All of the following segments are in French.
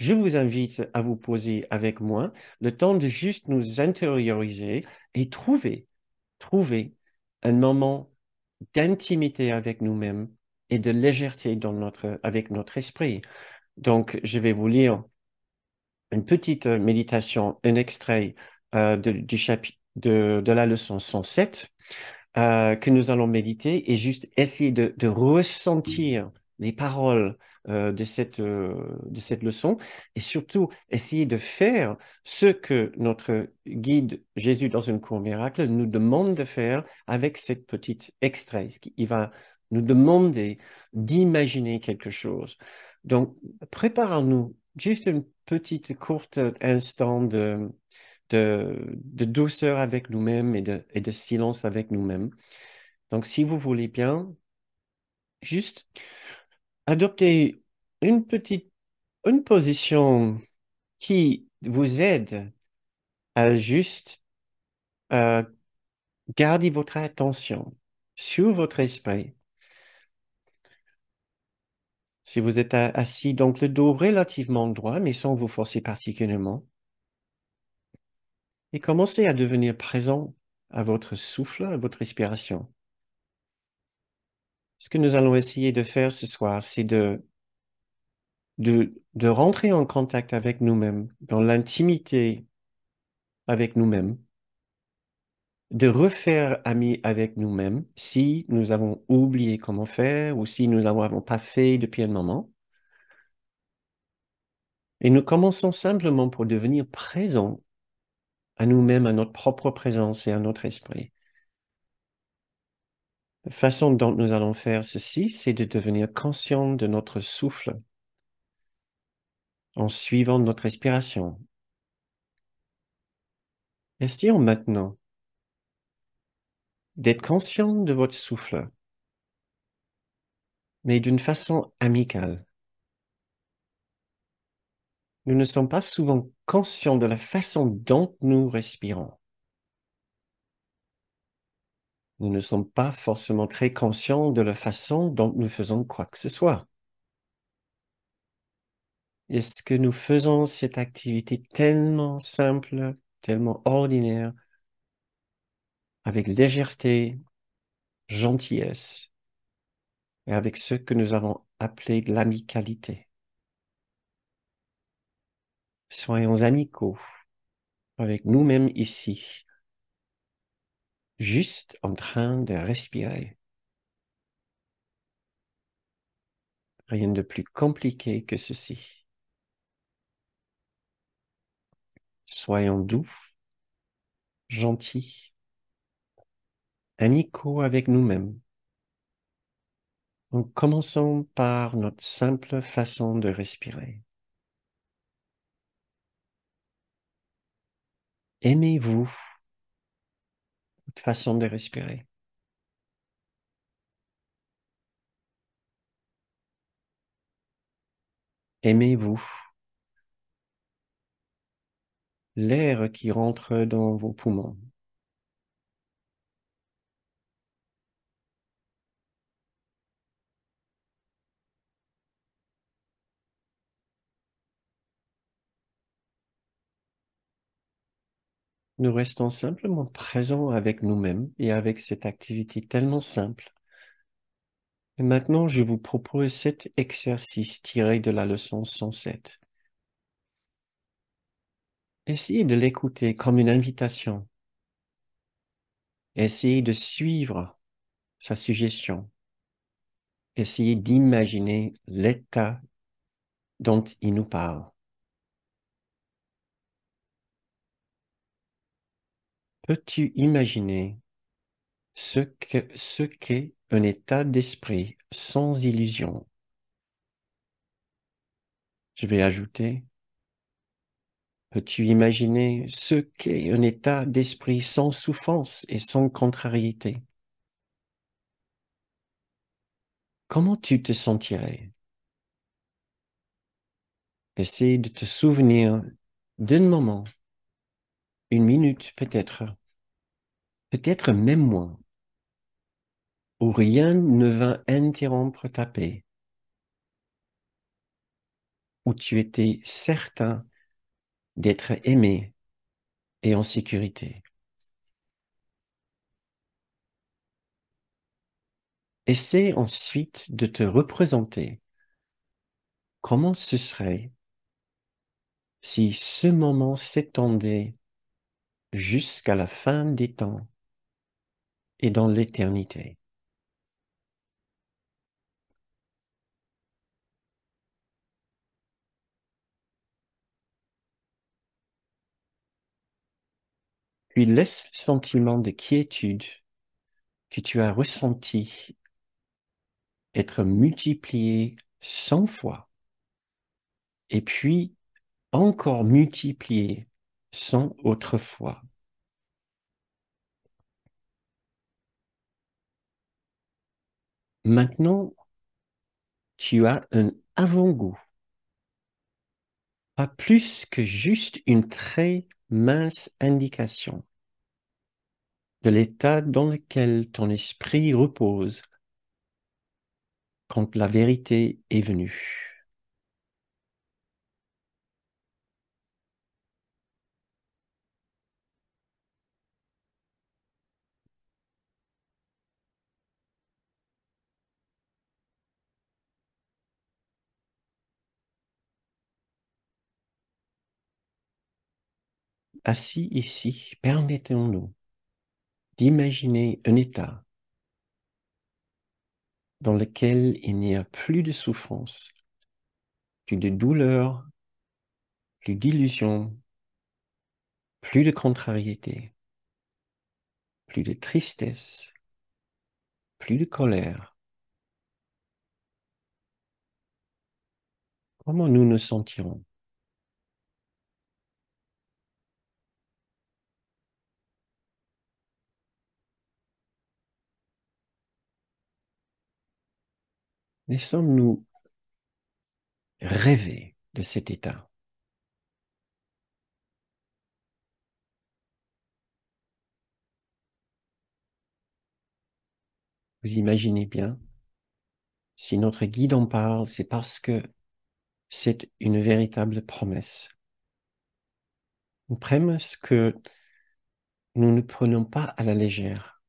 je vous invite à vous poser avec moi le temps de juste nous intérioriser et trouver un moment d'intimité avec nous-mêmes et de légèreté avec notre esprit. Donc, je vais vous lire une petite méditation, un extrait du chapitre de la leçon 107 que nous allons méditer et juste essayer de ressentir les paroles de cette leçon et surtout essayer de faire ce que notre guide Jésus dans une cour miracle nous demande de faire avec cette petite extrait. Il va nous demander d'imaginer quelque chose. Donc, préparons-nous juste une petite courte instant de douceur avec nous-mêmes et de silence avec nous-mêmes. Donc, si vous voulez bien, juste adopter une petite, une position qui vous aide à juste euh, garder votre attention sur votre esprit. Si vous êtes assis, donc le dos relativement droit, mais sans vous forcer particulièrement, et commencez à devenir présent à votre souffle, à votre respiration. Ce que nous allons essayer de faire ce soir, c'est de rentrer en contact avec nous-mêmes, dans l'intimité avec nous-mêmes, de refaire ami avec nous-mêmes si nous avons oublié comment faire ou si nous n'avons pas fait depuis un moment. Et nous commençons simplement pour devenir présents à nous-mêmes, à notre propre présence et à notre esprit. La façon dont nous allons faire ceci, c'est de devenir conscient de notre souffle en suivant notre respiration. Essayons maintenant d'être conscient de votre souffle, mais d'une façon amicale. Nous ne sommes pas souvent conscients de la façon dont nous respirons. Nous ne sommes pas forcément très conscients de la façon dont nous faisons quoi que ce soit. Est-ce que nous faisons cette activité tellement simple, tellement ordinaire, avec légèreté, gentillesse, et avec ce que nous avons appelé de l'amicalité? Soyons amicaux avec nous-mêmes ici, juste en train de respirer. Rien de plus compliqué que ceci. Soyons doux, gentils, amicaux avec nous-mêmes. Donc, commençons par notre simple façon de respirer. Aimez-vous votre façon de respirer? Aimez-vous l'air qui rentre dans vos poumons? Nous restons simplement présents avec nous-mêmes et avec cette activité tellement simple. Et maintenant, je vous propose cet exercice tiré de la leçon 107. Essayez de l'écouter comme une invitation. Essayez de suivre sa suggestion. Essayez d'imaginer l'état dont il nous parle. Peux-tu imaginer ce qu'est un état d'esprit sans illusion? Je vais ajouter, peux-tu imaginer ce qu'est un état d'esprit sans souffrance et sans contrariété? Comment tu te sentirais? Essaie de te souvenir d'un moment, une minute peut-être même moins, où rien ne vint interrompre ta paix. où tu étais certain d'être aimé et en sécurité. Essaie ensuite de te représenter comment ce serait si ce moment s'étendait jusqu'à la fin des temps et dans l'éternité. Puis laisse le sentiment de quiétude que tu as ressenti être multiplié 100 fois et puis encore multiplié 100 autres fois. Maintenant, tu as un avant-goût, pas plus que juste une très mince indication de l'état dans lequel ton esprit repose quand la vérité est venue. Assis ici, permettons-nous d'imaginer un état dans lequel il n'y a plus de souffrance, plus de douleur, plus d'illusion, plus de contrariété, plus de tristesse, plus de colère. Comment nous nous sentirons? Laissons-nous rêver de cet état. Vous imaginez bien, si notre guide en parle, c'est parce que c'est une véritable promesse. Une promesse que nous ne prenons pas à la légère.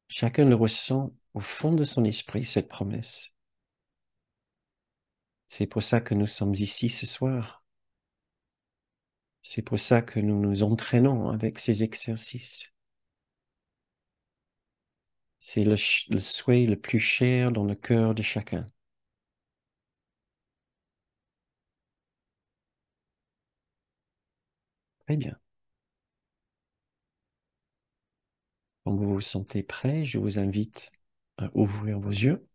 Chacun le ressent au fond de son esprit, cette promesse. C'est pour ça que nous sommes ici ce soir. C'est pour ça que nous nous entraînons avec ces exercices. C'est le souhait le plus cher dans le cœur de chacun. Très bien. Quand vous vous sentez prêt, je vous invite à ouvrir vos yeux.